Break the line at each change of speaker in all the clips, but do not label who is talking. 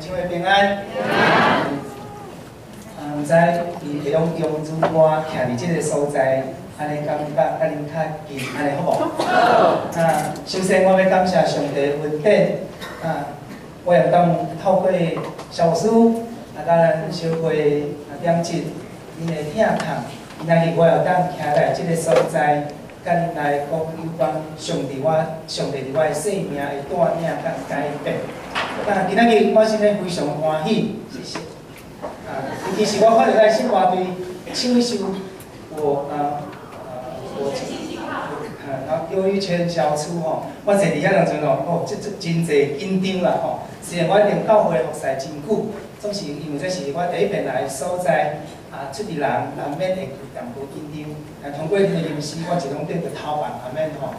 请问平安。毋知伊会用用如我徛伫即个所在，安尼感觉甲恁较近，安尼好无？好。首先我要感谢上帝恩典，我也当透过小师，甲咱小会点击恁的听堂，今仔日我也当徛来即个所在，甲恁来讲有关上帝伫我的生命的带领甲改变。今仔日我真诶非常欢喜，谢谢。尤其是我看到咱新歌队唱一首然后忧郁全消除吼，我坐伫遐当阵这真侪紧张啦吼。虽然我连教会服侍真久，总是因为这是我第一遍来的所在，出伫人难免会有淡薄紧张。通过恁的吟诗，我一拢对着头办，难免吼。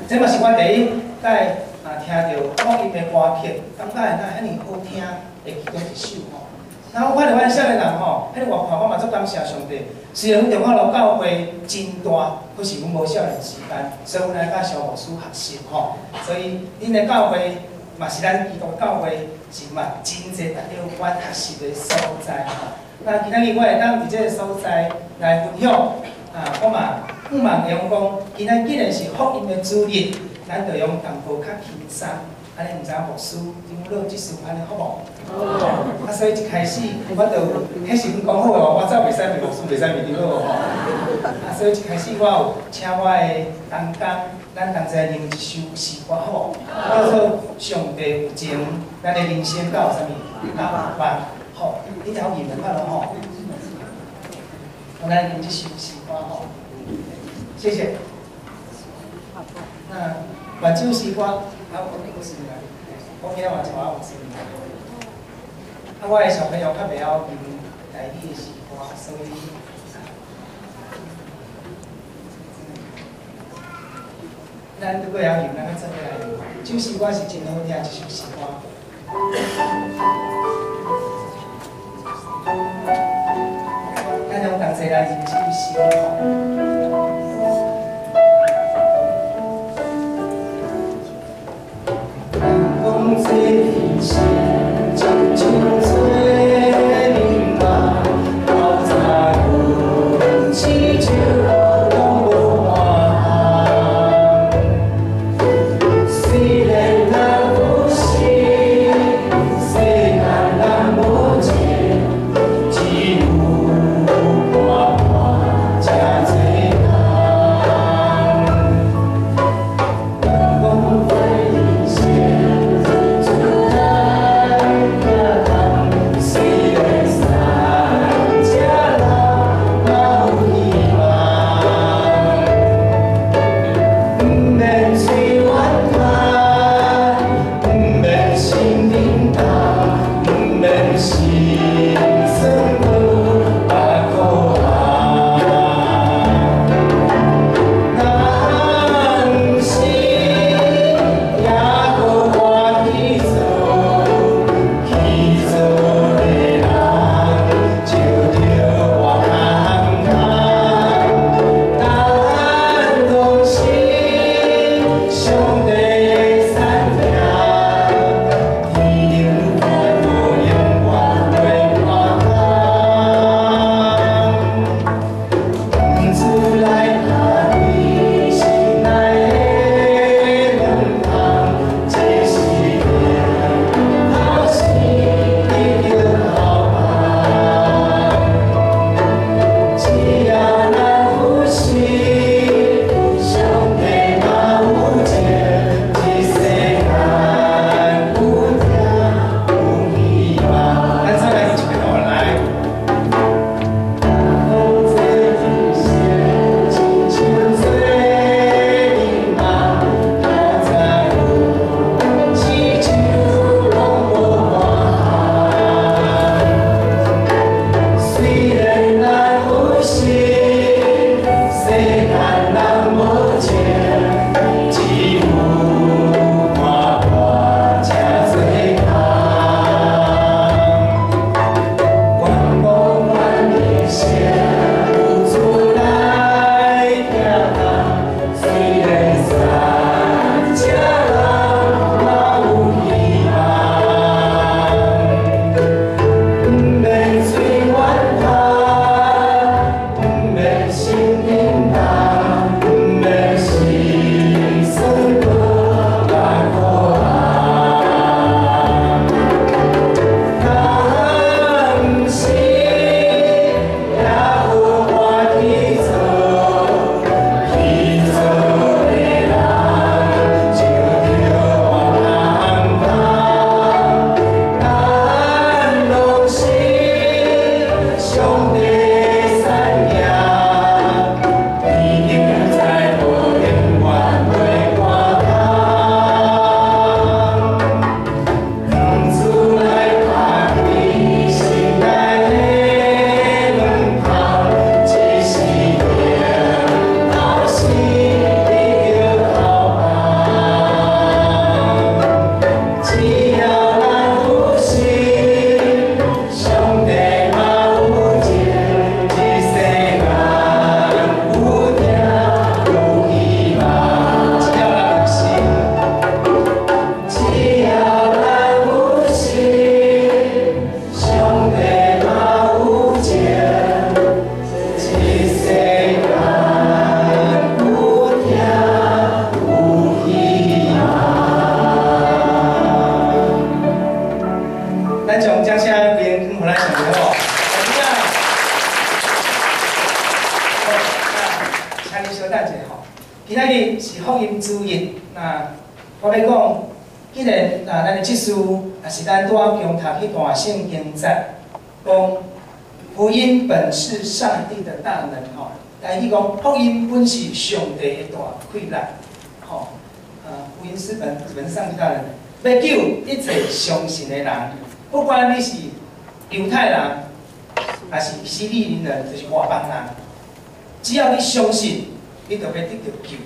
这嘛是我第一摆听到福音的歌曲，感觉会遐尼好听的其中一首吼。然后我看到阮少年人吼，迄个外看我嘛足感谢上帝。虽然阮中华路教会真大，可是阮无少年时间，所以阮来甲小牧师学习吼。所以恁的教会嘛是咱基督教会是嘛真侪值得阮学习的所在吼。那今仔日我会当伫即个所在来分享，我嘛不茫用讲，今仔既然是福音的主日，咱就用淡薄较轻松。安尼毋知牧师听落即首安尼好无？好。所以一开始我就迄时阵讲好哦，我早袂使面牧师，袂使面对好哦。所以一开始我有请我的同工，咱同齐吟一首诗歌好无？叫做《上帝有情》，咱的人生到啥物？到万好，你条吟就好咯吼。我来吟一首诗歌吼，谢谢。那挽救诗歌。我是来，我今日话就话我是来。我的小朋友较袂晓吟台语的诗歌，所以咱如果要吟，咱要做伙来吟。这首诗歌是真好听，一首诗歌。咱用同齐来吟这首诗歌。最是真情最明白，好在有祈求拢无换。虽然咱有心，虽然咱无情，只有我看真多人。风飞线。咱将掌声欢迎互咱上头哦。好，请你稍等一下吼。今仔日是福音主日，那我要讲，既然咱的即事也是咱拄仔共读迄段圣经节，讲福音本是上帝的大能吼。但伊讲福音本是上帝的大快乐，吼，福音是本上帝大能，要救一切相信的人，不管你是犹太人，还是以色列人，就是外邦人，只要你相信，你就要得到救。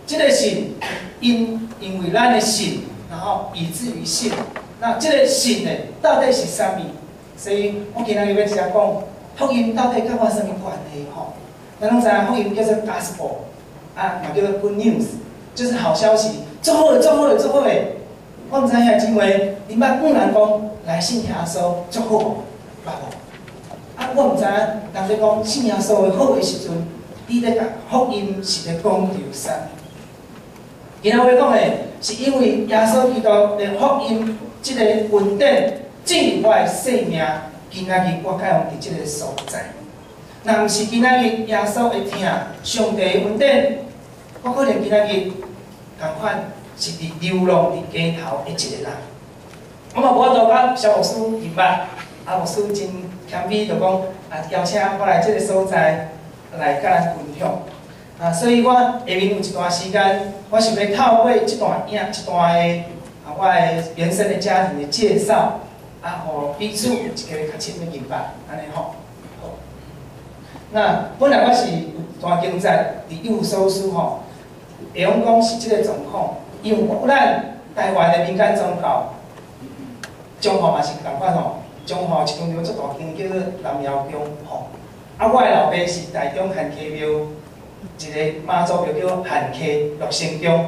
这个信，因为咱的信，然后以至于信，那这个信呢，到底是啥物？所以我今仔日要直接讲，福音到底甲我啥物关系？吼？咱拢知影福音叫做 gospel， 嘛叫做 good news， 就是好消息，做好诶，做好诶，做好诶。我毋知影姊妹，你捌有人讲来信耶稣做好无？捌无？我毋知影人咧讲信耶稣诶好诶时阵，你咧甲福音是咧讲着啥？今仔我讲诶，是因为耶稣基督诶福音即个恩典进入我诶生命，今仔日我该用伫即个所在。若毋是今仔日耶稣会听上帝恩典，我可能今仔日同款是伫流浪伫街头的一个人。我嘛无法度甲肖牧师入捌，牧师真谦卑，就讲邀请我来即个所在来甲咱分享。所以我下面有一段时间，我想要透过一段的我的原生的家庭的介绍，互彼此有一个较深的明白，安尼吼。那本来我是有段经在伫幼所书吼，会用讲是即个状况，因为咱台湾的民间宗教，中华嘛是共款吼，中华有一间庙足大间叫做南窑宫吼，我的老爸是台中汉溪庙一个妈祖庙叫汉溪乐成宫，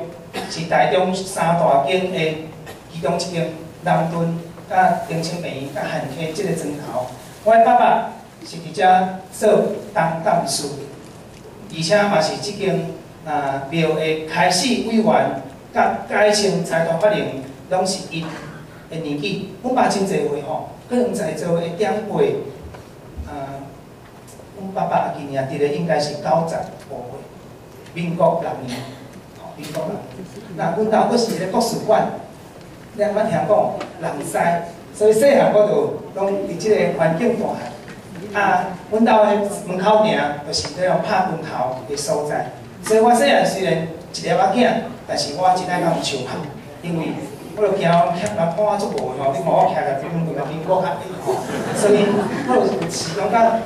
是台中三大间的其中一间，南屯、甲丁清平、甲汉溪即个砖头，我的爸爸。是伫遮做当干事，而且嘛是即间庙的开始委员，甲改称财团法人，拢是因的年纪。阮爸真侪岁吼，可能在座的长辈，阮爸爸今年伫咧应该是95岁，民国6年，民国6年。那阮兜佫是咧国术馆，咱捌听讲人师，所以细汉我就拢伫即个环境大汉。阮兜的门口埕就是迄种拍拳头的所在，所以我细汉虽然一粒仔囝，但是我真爱甲有手拍，因为我就惊人看我足无吼，你看我徛个民国较吼，所以我有时讲甲，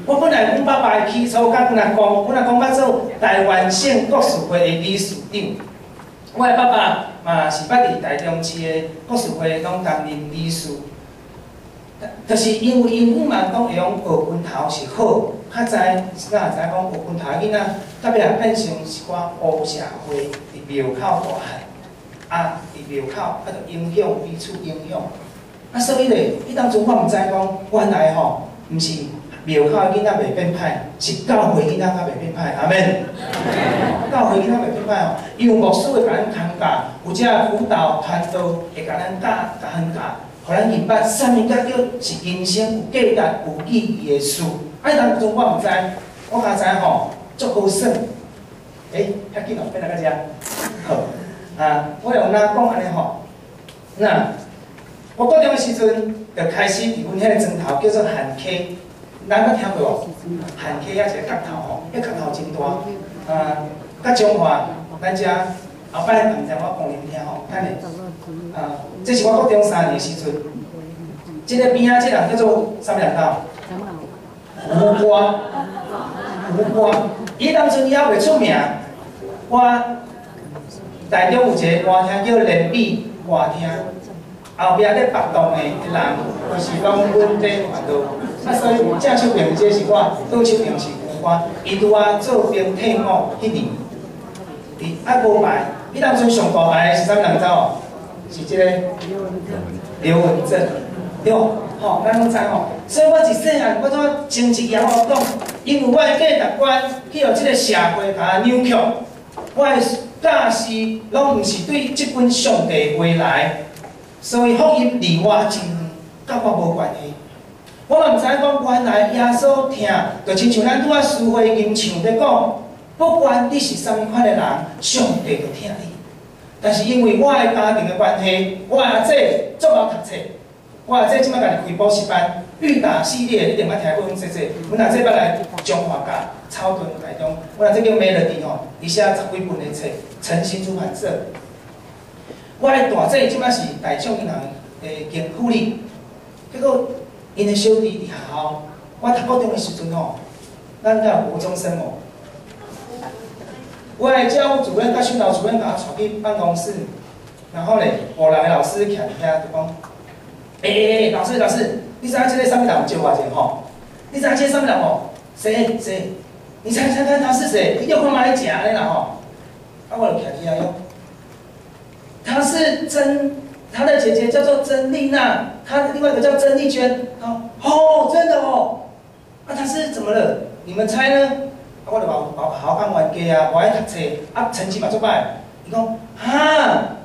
我本来阮爸爸的起初甲阮阿公捌做台湾省国术会的理事长，我的爸爸嘛是捌伫台中市的国术会拢担任理事。就是因为因嘛讲会用学拳头是好，较知也知讲学拳头的囡仔，到尾也变成一寡乌社会伫庙口大汉，伫庙口就影响彼此影响。所以咧，迄当阵我毋知讲，原来吼，毋是庙口的囡仔袂变歹，是教会囡仔较袂变歹，阿免。教会囡仔袂变歹吼，因为牧师会甲咱同教，有遮辅导团队会甲咱甲咱教。互咱明白，啥物叫是人生有价值、有意义的事。当阵我毋知，我较知吼，足好耍。遐紧哦，变来到遮。好，我用咱讲安尼吼。那我高中的时阵，就开始伫阮遐个砖头叫做汉溪，咱捌听过无？汉溪遐一个角头吼，迄角头真大。甲中华，咱遮后摆毋知我讲恁听吼，安尼。这是我高中3年的时阵，这个边仔这人叫做啥物人道？胡歌，伊当阵也袂出名。我台中有一个歌厅叫连美歌厅，后壁咧白洞的人，就是拢阮咧团队。所以正手边这是我，倒手边是胡歌。伊拄做兵退伍迄年，无牌。伊当阵上大牌是啥物人知哦？是即个刘文正，对无？吼，咱拢知吼。所以我一细汉，我怎成绩也好讲，因为我的价值观去互即个社会甲扭曲，我的教示拢毋是对即本上帝话来，所以福音离我真远。甲我无关系。我嘛毋知讲，原来耶稣疼，就亲像咱拄仔诗会吟唱咧讲，不管你是啥物款的人，上帝就疼你。但是因为我的家庭的关系，我阿姐足捌读册，我阿姐即摆家己开补习班，裕达系列你定捌听过阮姐姐，阮阿姐捌来中华甲草屯台中，阮阿姐叫 Melody 吼，伊写10几本的册，诚心出版社。我的大姐即摆是大众银行的经理，结果。因的小弟伫学校，我读高中的时阵吼，咱甲国中生哦，我的教务主任甲训导主任甲我带去办公室，然后咧，5人的老师徛伫遐就讲，老师，你知影这个啥物人借我者吼？你知影这个啥物人吼？谁？你猜看他是谁？你有空买食咧啦吼？啊，我就徛伫遐哟，他是他的姐姐叫做曾丽娜，他另外一个叫曾丽娟。哦，真的哦。啊，他是怎么了？你们猜呢？啊，我就好好讲完家啊，我爱读册，啊，成绩嘛足歹。伊讲哈，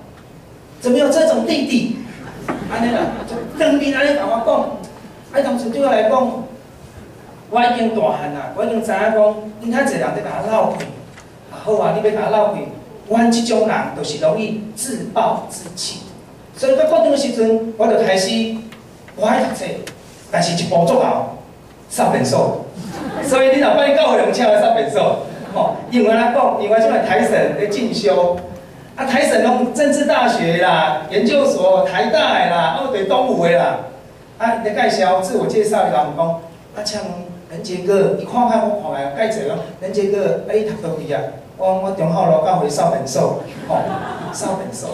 怎么有这种弟弟？安尼啦，就当面安尼甲我讲。啊，当时对我来讲，我已经大汉啦，我已经知影讲，因遐侪人在甲我闹气。啊，好啊，你要甲我闹气，阮即种人就是容易自暴自弃。所以到高中的时阵，我就开始我爱读册，但是一步足后扫便所。所以你若讲你教会用请来扫便所，吼，因为咱讲，因为即摆台省咧进修，啊台省拢政治大学啦、研究所、台大的啦，对东吴的啦，啊咧介绍自我介绍，伊人讲，啊请任杰哥，伊看我看来介绍讲，任杰哥，啊你读倒去啊？我中校路教会扫便所，吼，扫便所。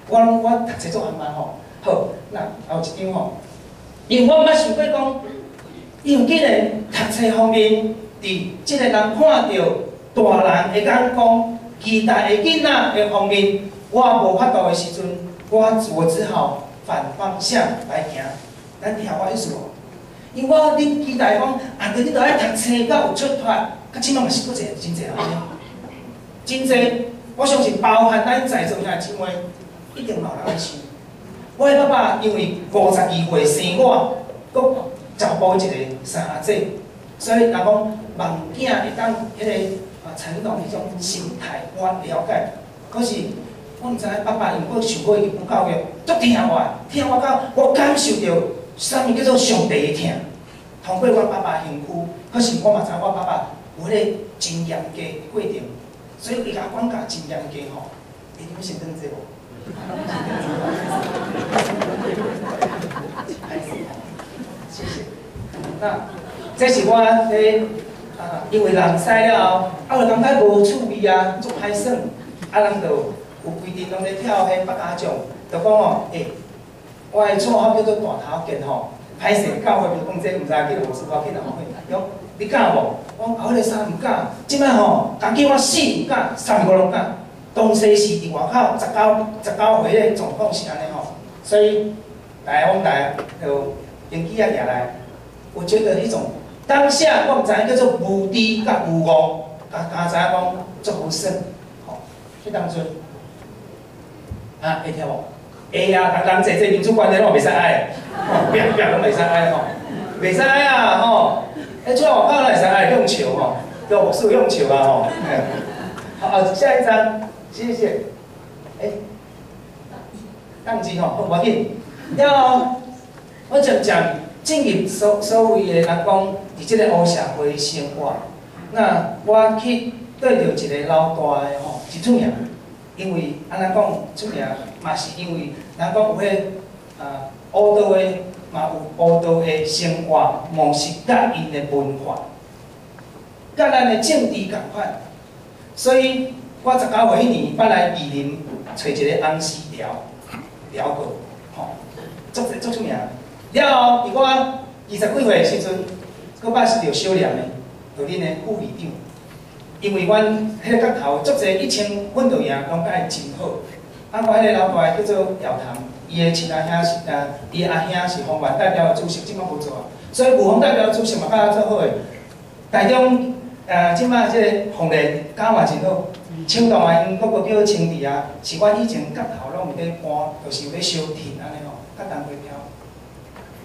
我读册做安排吼，好，那还有一张吼，因为我毋捌想过讲，因为既然读册方面，伫即个人看到大人会讲讲期待的囡仔的方面，我无法度的时阵，我只好反方向来行。咱听我意思无？因为你期待讲，对你著爱读册，甲有出发，甲即摆嘛是搁真侪人安尼，真侪，我相信包含咱在座遐姊妹。一定嘛有人爱想，我的爸爸因为52岁生我，佮照顾一个三阿姐，所以人讲望囝会当迄个传统迄种心态，我了解。可是我毋知爸爸因为我受过日本教育，足疼我到我感受到啥物叫做上帝的疼。通过我爸爸辛苦，可是我嘛知我爸爸有迄个真严格的过程，所以伊甲我管教真严格吼。你们先等者无？谢谢。那这是我咧因为人使了后，就感觉无趣味啊，足歹耍。人就有规定拢咧跳迄北家将，就讲哦，我的绰号叫做大头健吼，歹势教会面讲这毋知记得无？是我去哪会？讲你敢无？我后个衫毋敢，即摆吼，敢叫我死毋敢，3个拢敢。东西是伫外口19岁咧，状况是安尼吼，所以来往来就登记啊下来，我觉得迄种当下我毋知影叫做无知甲有误，甲知影讲足好耍，吼，迄当阵会听无？会啊，人坐这民主观念我袂使爱，吼，拼拢袂使爱吼，袂使爱啊吼，出来外口咱会使爱用笑吼，用是用笑啊吼，好，下一张。谢谢。当机吼，无要紧。了后，我就讲进入所谓的人讲，伫即个乌社会生活。那我去对着一个老大的吼，是出名。因为安怎讲出名，嘛是因为人讲有迄乌道的，嘛有乌道的生活模式，甲因的文化，甲咱的政治共款，所以。我19岁迄年捌来宜林找一个翁西寮过，吼，足出名。了后，伫我20几岁时阵，佫捌是着小念的，着恁的副理长。因为阮迄个角头足侪以前阮着赢，拢甲伊真好。我迄个老大叫做姚棠，伊的亲阿兄是伊的阿兄是方圆代表的主席，即摆无做啊。所以武方代表的主席嘛，甲做好的。台中即摆即个红莲教嘛真好。青岛啊，因个叫青地啊，是阮以前角头拢有咧搬，就是有咧烧田安尼吼，甲东花飘。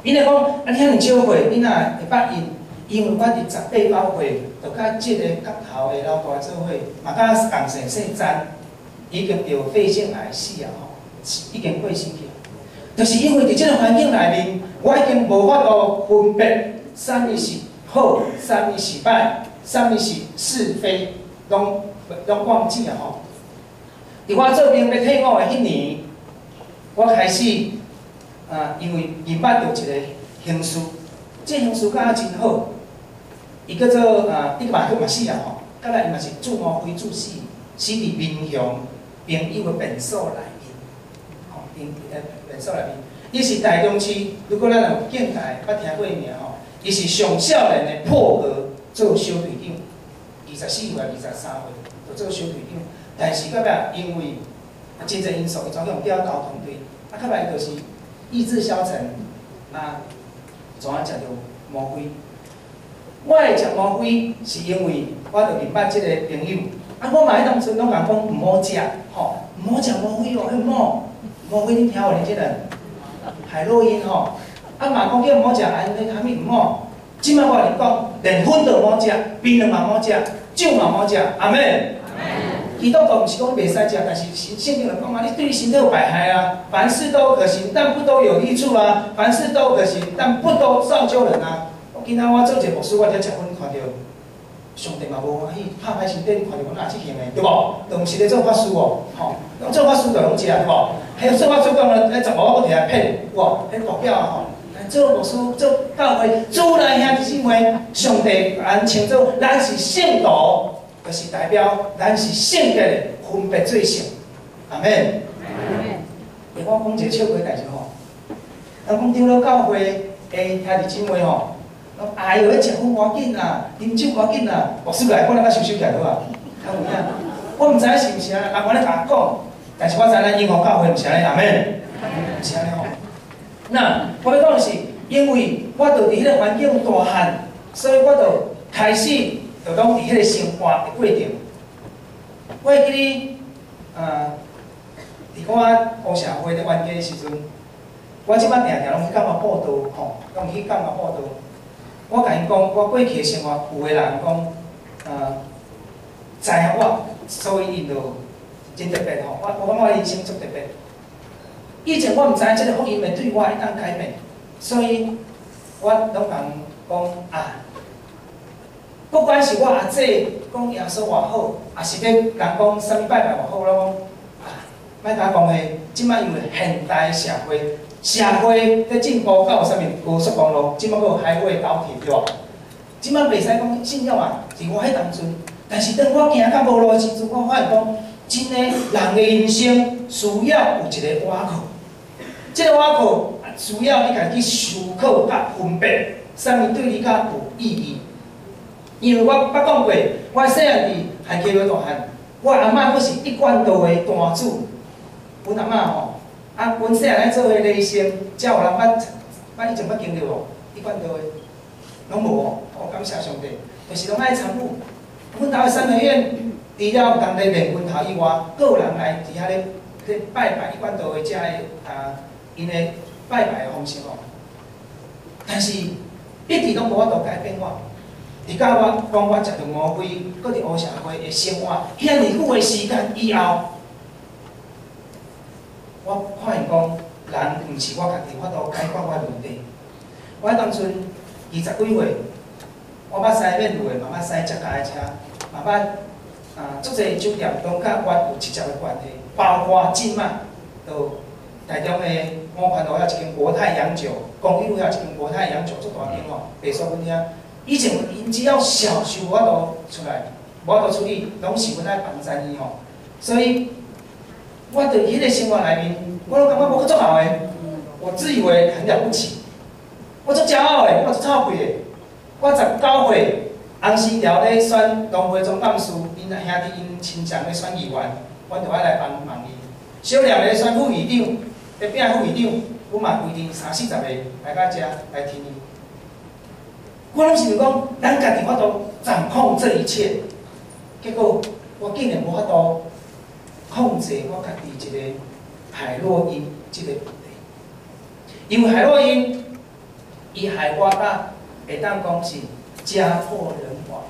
因为讲啊，你遐尔少岁，你若会捌因，因为我伫18、19岁，就甲即个角头的老大做伙，嘛甲共生姓詹，已经着肺腺癌死啊吼，已经过身去。就是因为伫即个环境内面，我已经无法度分别啥物是好，啥物是歹，啥物是是非，拢忘记啊吼。伫我做兵要退伍的迄年，我开始因为认捌到一个刑事，这刑事敢真好，伊叫做伊嘛死啊吼，甲来伊嘛是驻毛飞驻死，死伫民雄朋友的便所内面，吼，便所内面，伊是台中市，如果咱有警台捌听过名吼，伊是上少年的破格做小队长，24岁、23岁就做小队长。但是到尾因为真侪因素，伊总共调到团队，到尾就是意志消沉，怎啊食着魔鬼？我会食魔鬼，是因为我着认捌即个朋友，我嘛迄当阵拢共讲毋好食，吼，毋好食魔鬼哦，迄魔鬼你听有咧即人，海洛因吼，嘛讲叫毋好食，安尼虾米毋好？即摆我甲你讲，连粉都毋好食，槟榔嘛毋好食，酒嘛毋好食，阿妹。基督徒毋是讲袂使食，但是圣经就讲啊，你对你身体有百害啊。凡事都可行，但不都有益处啊。凡事都可行，但不都造就人啊。今仔我做一个牧师，我伫食薰看到上帝嘛无欢喜，拍歹身体，你看到我哪即型的，对无？就毋是咧做法师哦，吼，做法师就拢食对无？还有做法师讲咧，15我摕来骗，哇，迄大表啊吼。做牧师、做教会、主内兄弟姊妹，上帝按称作咱是圣徒。就是代表咱是圣洁的，分别做圣，阿免。我讲一个笑话代志吼，咱讲长老教会的兄弟姊妹吼，哎哟，迄食薰赶紧啊，啉酒赶紧啊，牧师来，我咱甲收起来好啊。有影？我毋知影是毋是啊，人安尼甲我讲，但是我知咱英皇教会毋是安尼，阿免，毋是安尼吼。那我要讲的是，因为我着伫迄个环境大汉，所以我着开始。就讲伫迄个生活的过程，我会记哩，伫我黑社会咧冤家的时阵，我即摆定定拢去感觉报道，吼，拢去感觉报道。我甲因讲，我过去的生活，有个人讲，知影我，所以因就真特别吼。我感觉我人生足特别。以前我毋知影即个福音会对我会当改变，所以我拢讲啊。不管是我阿姐讲耶稣偌好，也是要人讲啥物拜拜偌好，我讲莫甲讲诶，即摆因为现代社会在进步，到有啥物高速公路，即摆阁有海尾高铁对无？即摆袂使讲信仰啊，伫我迄当阵，但是当我行到无路时阵，我发现讲，真诶人诶人生需要有一个瓦口，即个瓦口需要你家己思考甲分别，啥物对你较有意义。因为我捌讲过，我细汉伫汉溪落大汉，我阿嬷佫是一贯道的单主。阮阿嬷吼，阮细汉咧做迄个生，才有人捌以前捌经历无？一贯道的，拢无哦。感谢上帝，就是拢爱参悟。阮头的三合院，除了当地练拳头以外，佫有人来伫遐咧拜拜一贯道的遮个因的拜拜的方式哦。但是一直拢无法度改变我。伫甲我讲我食着魔鬼，搁伫黑社会的生活，遐尼久的时间以后，我发现讲人毋是我家己法度解决我的问题。我迄当阵20几岁，我捌驶免路的，嘛捌驶食家的车，嘛捌足侪酒店拢甲我有直接的关系，包括即摆都台中的五环路遐一间国泰洋酒，公益路遐一间国泰洋酒足大间哦，白沙阮遐。以前因只要小事无法度出来，无法度处理，拢是阮来帮衬伊吼。所以，我伫迄个生活内面，我拢感觉我足好诶，我自以为很了不起，我足骄傲诶，我足臭屁诶。我19岁，红丝条咧选农会总干事，因兄弟因亲戚咧选议员，阮就爱来帮忙伊。小廖咧选副议长，咧变副议长，阮嘛规定30-40个来到遮来听伊。我拢是讲，咱家己法度掌控这一切，结果我竟然无法度控制我家己一个海洛因这个问题。因为海洛因伊害我会当讲是家破人亡。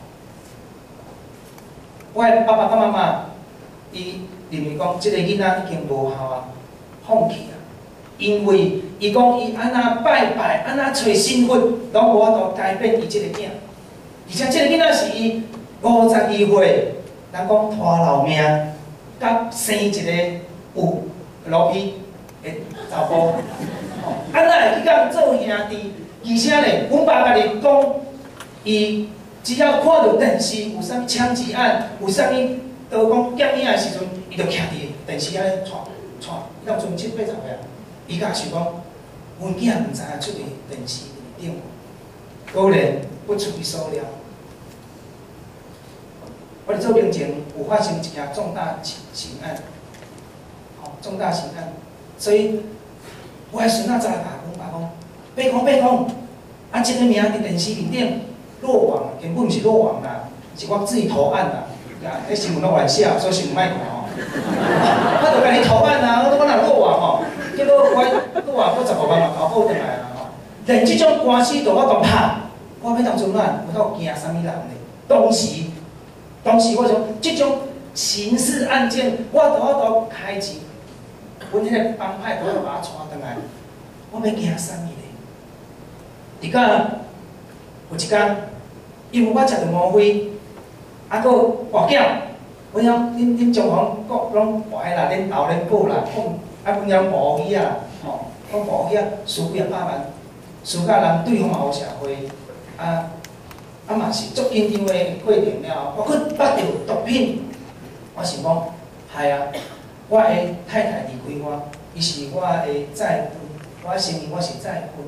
我的爸爸甲妈妈，伊认为讲即个囡仔已经无效啊，放弃啊，因为伊讲伊安那拜拜，安那找神佛，拢无法度改变伊即个囝。而且即个囡仔是伊52岁，咱讲拖老命，甲生一个有路皮的查甫，安那会去甲做兄弟？而且咧，阮爸家己讲，伊只要看到电视有啥物枪击案，有啥物都讲劫影的时阵，伊就徛伫电视安尼看，伊当阵7、80岁啊，伊甲想讲，阮囝毋知影出伫电视顶，果然不出伊所料。我伫做兵前有发生一件重大刑案，重大刑案，所以我的孙仔早来甲阮爸讲，别讲，啊，即个名伫电视面顶落网，根本毋是落网啦，是我自己投案啦。迄新闻拢玩笑，所以新闻莫看吼。我著甲你投案啊，我哪落网吼？结果我落网，我15万嘛交保转来啊吼。连即种官司都我讲拍，我要当做哪？我倒惊啥物人呢？当时我想，即种刑事案件，我都开钱，阮迄个帮派都要把他带转来，我要惊啥物呢？伫甲有一天，因为我食着毛飞，啊，搁活囝，我讲恁中方国拢怀啦，恁后恁补啦，啊，阮讲无去啊，讲无去啊，输几啊百万，输甲人对方嘛有社会，嘛是足紧张的过程了，包括捌到毒品，我想讲，系啊，我的太太离开我，伊是我的再婚，我承认我是再婚，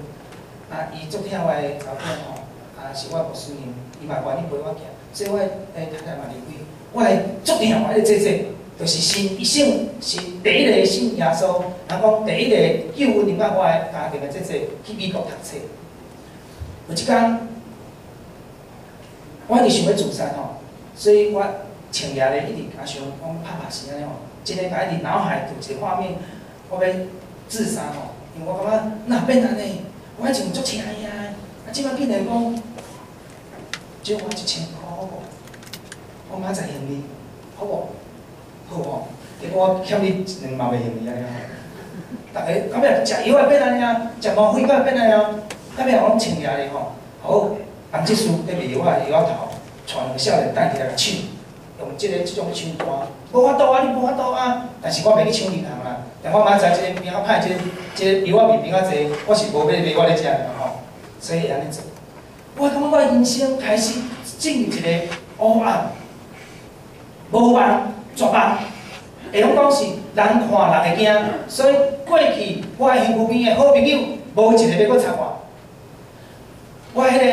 伊足疼我的查某吼，是我无孙女，伊嘛愿意陪我行，所以我的太太嘛离开，我会足疼我的姐姐，就是信一生是第一个信耶稣，人讲第一个救阮入到我的家庭的姐姐去美国读册，有一天。我一直想要自杀吼，所以我深夜咧一直甲想讲拍死安尼吼，真个甲一直脑海有一个画面，我要自杀吼，因为我感觉哪变安尼，我以前足请伊啊，即摆竟然讲借我1000块好无？我明仔载还你，好无？好吼，结果我欠你2万袂还你安尼吼，逐个到尾食药也变安尼啊，食毛血也变安尼啊，到尾我深夜咧吼，好。红技师咧卖药仔头，带2个少年等起来甲抢，用即种手段，无法度啊，你无法度啊！但是我袂去抢银行啦，但我明知即个兵仔歹，即个药仔面兵仔济，我是无要卖我咧食的吼，所以会安尼做。我感觉我人生开始进入一个黑暗，无望、绝望，会拢讲是人看人会惊，所以过去我的身边的好朋友无一个要搁插我。我迄个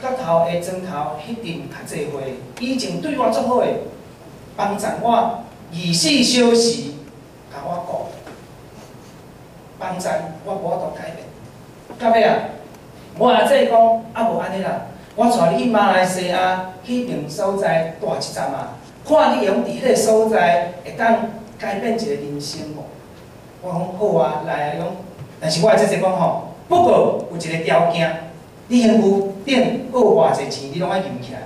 角头的砖头，迄阵较济岁，以前对我足好诶，帮助我24小时，甲我顾，帮助我无法度改变。到尾啊，我阿姐讲无安尼啦，我带你去马来西亚去另所在大一站啊，看你用伫迄个所在会当改变一个人生无？我讲好啊，来啊，但是我阿姐姐讲吼，不过有一个条件。你身躯顶搁有偌济钱，你拢爱存起来。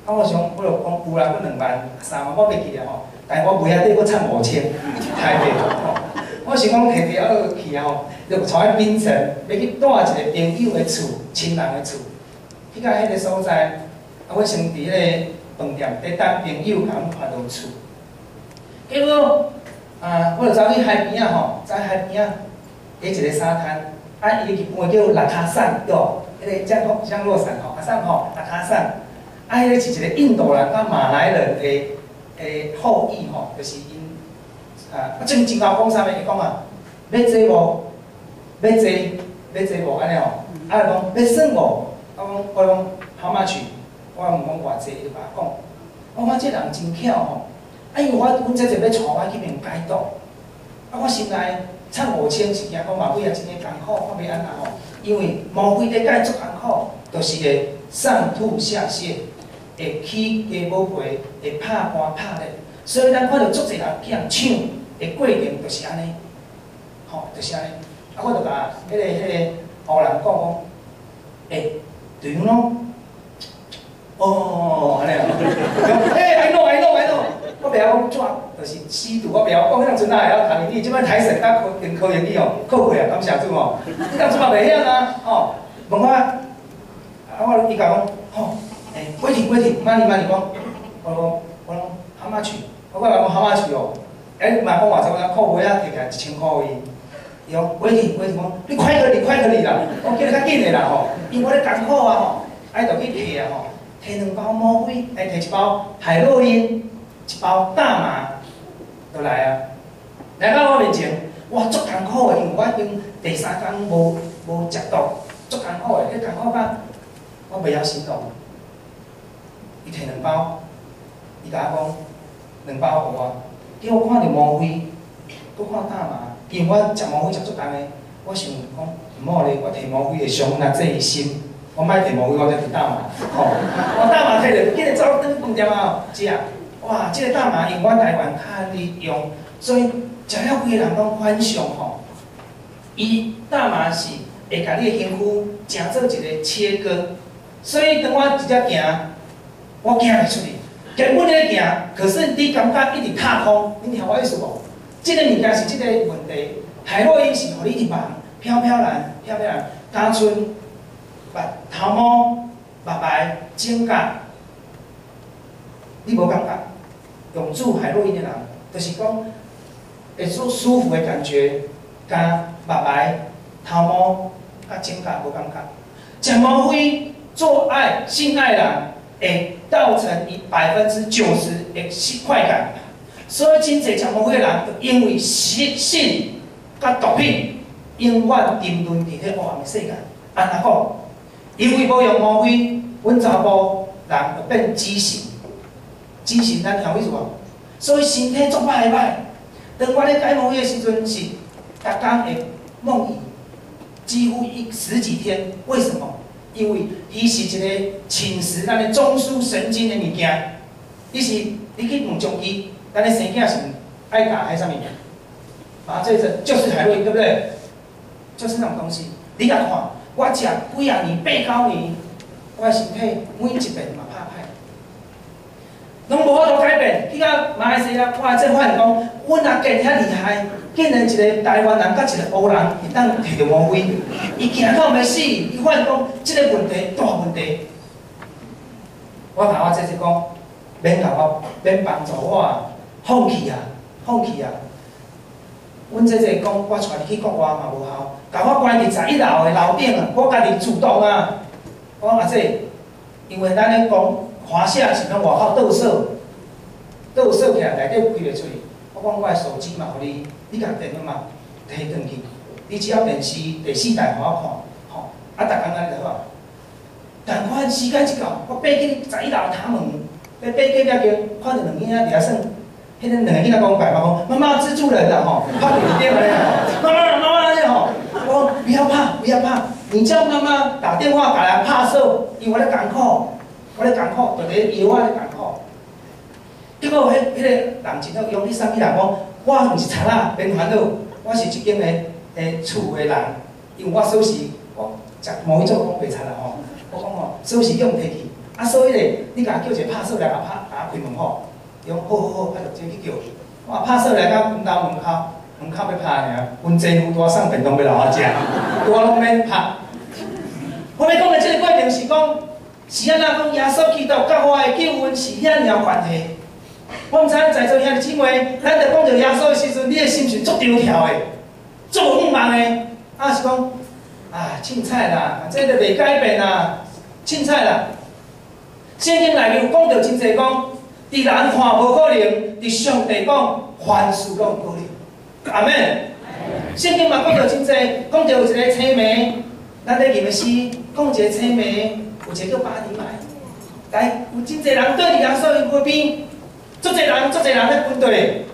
我想，我就讲有啦，我2万、3万，我袂记了吼。但是我袂晓得，搁趁5000，太济吼。我想讲，摕着我去吼，就带去槟城，要去住一个朋友的厝、亲人的厝。去到迄个所在，我先伫迄个饭店咧等朋友甲阮看到厝。结果我就走去海边啊吼，走去海边啊，伫一个沙滩，伊个日本叫拉卡山，对无？迄个降落伞吼，上吼拉卡伞，迄个是一个印度人甲马来人的后裔吼，就是因真后讲啥物？伊讲啊，要坐无？要坐无？安尼吼，就讲要算无？我讲 how much？ 我问讲偌济，伊就甲我讲，我讲这人真巧吼，因为阮姐姐要带我去面解毒，我心内趁5000是惊讲嘛，尾啊真个艰苦，我要安那吼。因为毛飞咧解足艰苦，就是会上吐下泻，会起鸡母皮，会拍汗拍咧，所以咱看到足侪人去人抢的过程就是安尼，吼，就是安尼。我就甲迄个湖人讲，对方拢，安尼啊，I know，我袂晓怎，就是死度，我袂晓讲，迄阵哪会晓读英语？即摆台神甲考英语哦，考过啊，感谢主哦。迄阵嘛袂晓啊，问我伊甲讲，waiting，慢点讲，我讲 how much？ 我讲 how much 哦，嘛讲偌济，我扣尾啊，摕起来1000块伊。伊讲 waiting， 讲你快可哩啦，我叫你较紧的啦吼，因为我咧艰苦啊吼，爱着去摕啊吼，摕2包魔鬼，摕1包海洛因，1包大麻，就来啊！来到我面前，哇，足艰苦的，因为我已经第3天无食毒，足艰苦的，迄艰苦到我袂晓行动。伊摕2包，伊甲我讲2包互我，叫我看着魔鬼，搁看大麻。因为我食魔鬼食足重的，我想讲毋好咧，我摕魔鬼会伤咱这一心。我莫摕魔鬼，我再摕大麻，我大麻摕着，紧日走转饭店啊食。哇，这个大麻因为我台湾较利用，所以食了规个人拢反常吼。伊大麻是会甲你的皮肤诚做一个切割，所以当我直接行，我行袂出去，根本咧行，可是你感觉一直踏空，你听我意思无？这个物件是这个问题，海洛因是互你一忙飘飘然，单纯头毛、目白、指甲，你无感觉？用注海洛因的人，就是讲会舒服的感觉，甲目白、头毛、甲指甲无感觉。食魔鬼做爱、性爱人会造成伊90%的快感。所以真侪食魔鬼的人，就因为性甲毒品，永远沉沦伫迄黑暗的世界。安怎讲？因为无用魔鬼，阮查甫人就变畸形。畸形，咱听有意思无？所以身体足歹。当我咧解魔鬼的时阵，是逐工会梦遗，几乎10几天。为什么？因为伊是一个侵蚀咱的中枢神经的物件。你去问中医。咱咧生囝是爱打还是啥物？麻醉针就是海洛因，对不对？就是那种东西。你甲看，我食几啊年、8、9年，我的身体每一遍嘛拍歹，拢无法度改变。去到马来西亚，我才发现讲，阮若健遐厉害，竟然一个台湾人甲一个黑人会当摕到魔鬼，伊行到要死，伊发现讲，即个问题大问题。我甲我姐姐讲，免帮助我啊！放弃啊！阮姐姐讲，我带你去国外嘛无效，甲我关伫11楼的楼顶啊，我家己主动啊。我讲阿姐，因为咱咧讲华夏是讲外口倒扫起来内底开袂出去。我讲我的手机嘛，互你，你甲电话嘛摕转去，你只要电视第4台互我看，吼，逐工安尼就好。但看时间一到，我爬去11楼塔门，要爬过了叫看到2个仔伫遐耍。迄个2个囡仔讲白话讲，妈妈蜘蛛人啊吼，拍电电安尼吼，妈妈安尼吼，我讲不要怕，你叫妈妈打电话过来拍手，因为我咧艰苦，就伫药啊咧艰苦。结果迄个人真好用，你啥物人讲，我毋是贼仔，免烦恼，我是一间的厝的人，因为我锁匙，我食某一种讲袂贼啦吼，我讲吼锁匙叫毋摕去，所以咧，你甲叫一个拍手来甲开门吼。伊讲好，啊就直接去叫。我拍摄来到阮兜门口要拍尔，阮前夫带送便当要留我食，我拢免拍。我要讲的这个过程是讲，是安怎讲耶稣基督甲我的救恩是遐尔关系。我毋知影在座兄弟姊妹，咱在讲到耶稣的时阵，你的心是足张跳的，足有愿望的，是讲凊彩啦，这个袂改变啦，凊彩啦。圣经内面有讲到真侪讲。伫人看无可能，伫上帝讲凡事讲有可能。阿门。圣经嘛讲到真济，讲到有一个青梅，咱咧吟的诗，讲一个青梅，有一个叫巴尼买。来，有真济人对耶稣伊旁边，足济人咧分队。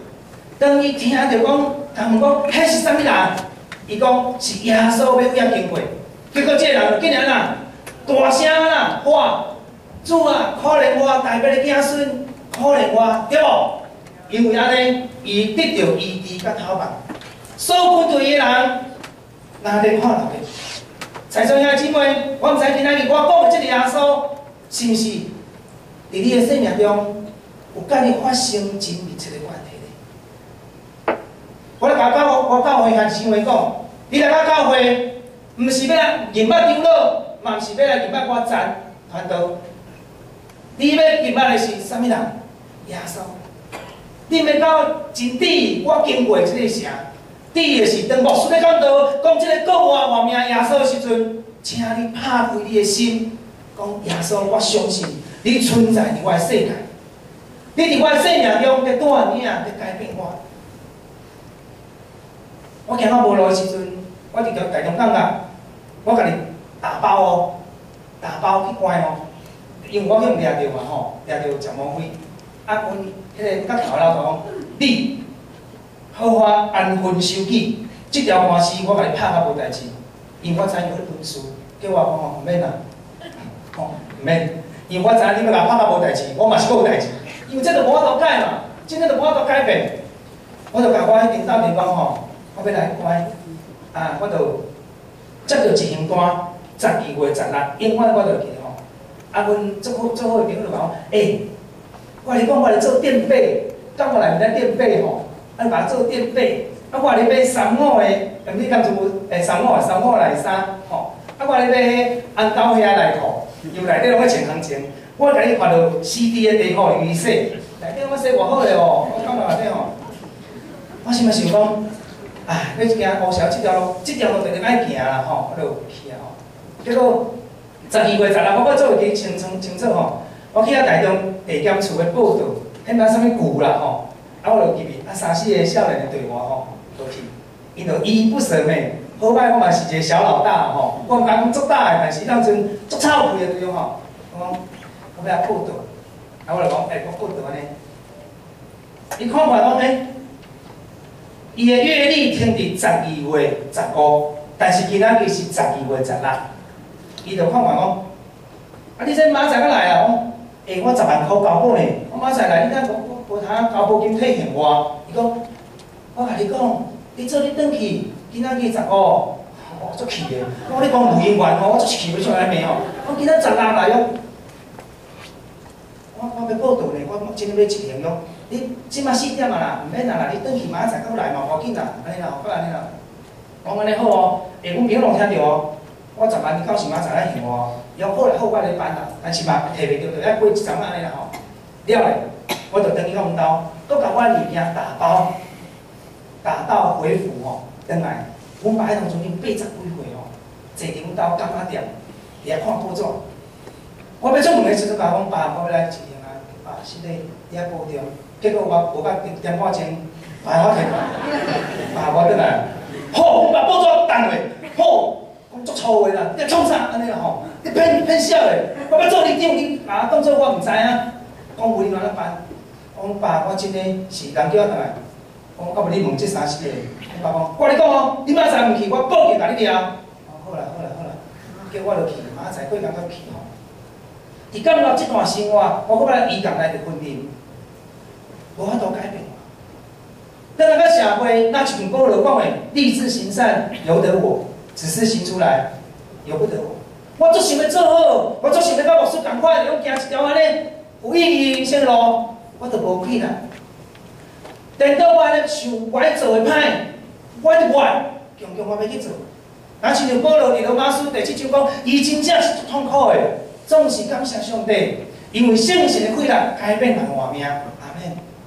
当伊听着讲，他问讲，迄是啥物人？伊讲是耶稣要经过。结果这个人竟然大声哇！主啊，可怜我大伯的子孙。可怜我，对无？因为安尼，伊得到医治甲讨饭。所分队的人，哪咧看落去？在座兄弟姊妹，我毋知今仔日我讲的这个耶稣，是毋是伫你的生命中有甲你发生真密切的关系咧？我咧甲我教会兄弟姊妹讲，你来到教会，毋是要来认捌长老，嘛毋是要来认捌我赞传道，你要认捌的是啥物人？耶稣。你要到真谛，我经过这个城。第的是，当牧师咧讲道，讲即个国活命耶稣的时阵，请你拍开你的心，讲耶稣，我相信你存在伫我的世界，你伫我的生命中在带领、在改变我。我行到无路的时阵，我伫台中港啊，我甲你打包哦，打包去关哦，因为我去掠着嘛吼，掠着食魔鬼，啊，阮迄个甲头老讲，你。好花安分守己，这条官司我甲你拍甲无代志，因为我知影你本事，叫我讲哦，毋免啦，哦，毋免，因为我知影你要甲我拍甲无代志，我嘛是有代志，因为这个无法度改嘛，真正就无法度改变，我就甲我迄领导讲吼，我要来关，啊，我就接到一箱单，12月16，永远我就记吼，啊，阮做好的朋友就讲，我来讲，我来做垫背，到我内面来垫背吼。啊，把它做垫背，啊，我咧买35个，你敢做35个内衫，吼，啊，我咧买安豆遐内裤，因为内底拢要穿行情，我甲你发到 CD 的内裤里洗，内底我洗偌好个哦，我讲到内底吼，我心内想讲，哎，你行乌桥这条路一定爱行啦，吼，我就去啊吼，结果12月16，我做会记清楚吼，我去台中地检处的报道，迄名啥物句啦吼。啊，我就入去，啊，3、4个少年的队伍吼，就去，因就依依不舍咩。好歹我嘛是一个小老大吼，我毋敢讲足大个，但是当阵足臭屁的对吼。我讲我要来报道，啊，我就讲，我报道安尼。伊看看讲，伊的月历停伫12月15，但是今仔日是12月16。伊就看看讲，啊，你这明仔才来啊？我10万块交保呢，我明仔来，你看无通交保金退现我。伊讲，我甲你讲，你做你转去，今仔日15，我足气的。我你讲录音员吼，我足气要出来骂吼。我今仔16来哦，我要报道呢，我真要执行咯。你即马4点啊啦，毋免啦，你转去明仔载再来嘛，无紧啦，安尼啦，好安尼啦。我安尼好哦，阮朋友拢听着哦。我10万你到时明仔载来还我，以后好来好我来办啦，但是嘛摕袂着，就要过1阵安尼啦吼。了咧，我就等去阮兜，搁甲我物件打道回府吼，转来。阮爸迄当阵已经80几岁吼，坐伫阮兜干仔店，伫遐看报纸。我要出门的时阵，甲阮爸，我要来一样啊，爸，是咧伫遐报着。结果我无甲电话前，爸我摕爸我转来，好，阮爸报纸等下，好。讲足粗话啦，你创啥安尼吼？你骗小的，我要做你长，你当做我毋知影。讲为你安怎办？讲爸，我真诶是人叫我倒来。讲到尾你问这3、4个，阮爸讲，我甲你讲哦，你明仔载毋去，我报警甲你掠。好啦，叫我就去，明仔载过工才去吼。伫感觉即段生活，我搁要伊共内的婚姻，无法度改变。咱个社会那一份报道讲诶，立志行善，由得我。只是行出来，由不得我。我足想要做好，我足想要甲牧师同款，用行一条安尼有意义人生路，我就无去啦。等到我咧想我咧做的歹，我咧强我要去做。若像保罗伫罗马书第7章讲，伊真正是痛苦的，总是感谢上帝，因为圣神的快乐改变人活命。